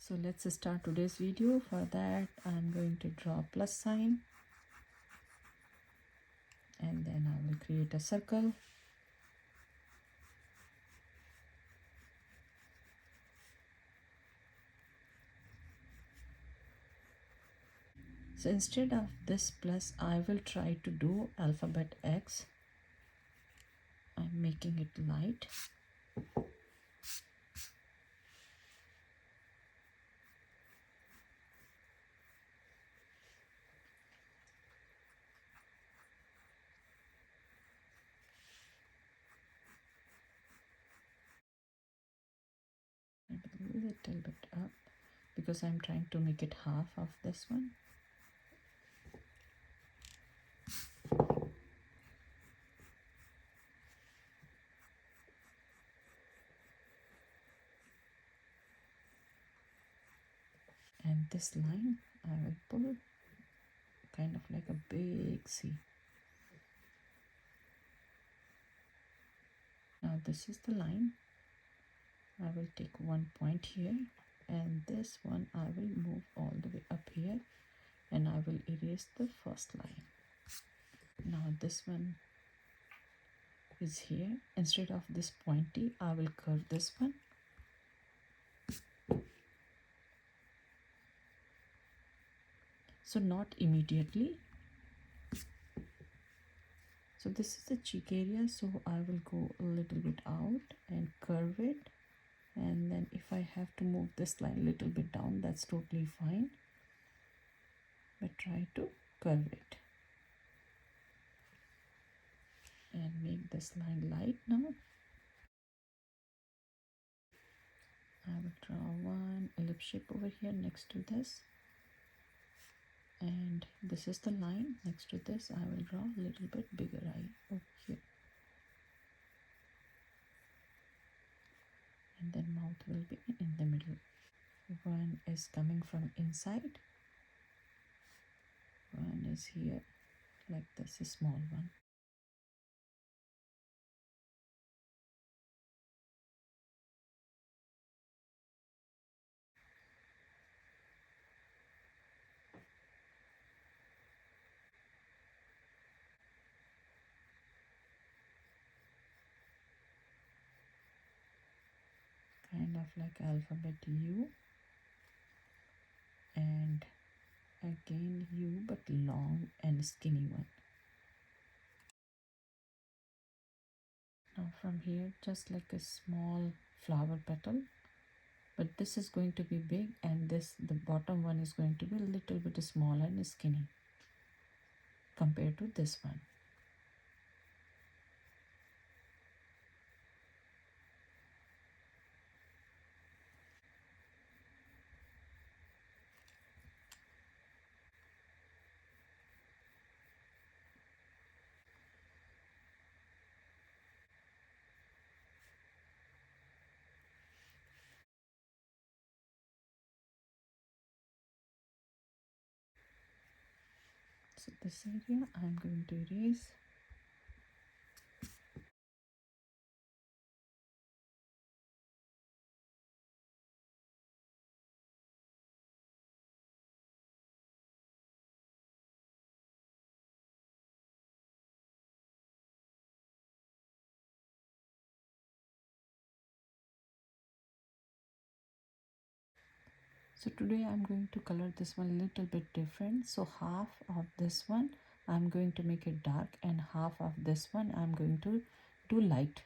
So let's start today's video. For that I'm going to draw plus sign, and then I will create a circle. So instead of this plus, I will try to do alphabet X. I'm making it light. A little bit up because I'm trying to make it half of this one. And this line I will pull kind of like a big C. Now this is the line. I will take one point here, and this one I will move all the way up here, and I will erase the first line. Now this one is here. Instead of this pointy, I will curve this one. So not immediately. So this is the cheek area, so I will go a little bit out and curve it, and then if I have to move this line a little bit down, that's totally fine, but try to curve it and make this line light. Now I will draw one ellipse shape over here next to this, and this is the line. Next to this I will draw a little bit bigger eye over here, and then mouth will be in the middle. One is coming from inside, one is here like this, a small one. Kind of like alphabet U, and again U, but long and skinny one. Now from here, just like a small flower petal, but this is going to be big, and this, the bottom one, is going to be a little bit small and skinny compared to this one. So this area I'm going to erase. So today I'm going to color this one a little bit different. So half of this one I'm going to make it dark, and half of this one I'm going to do light.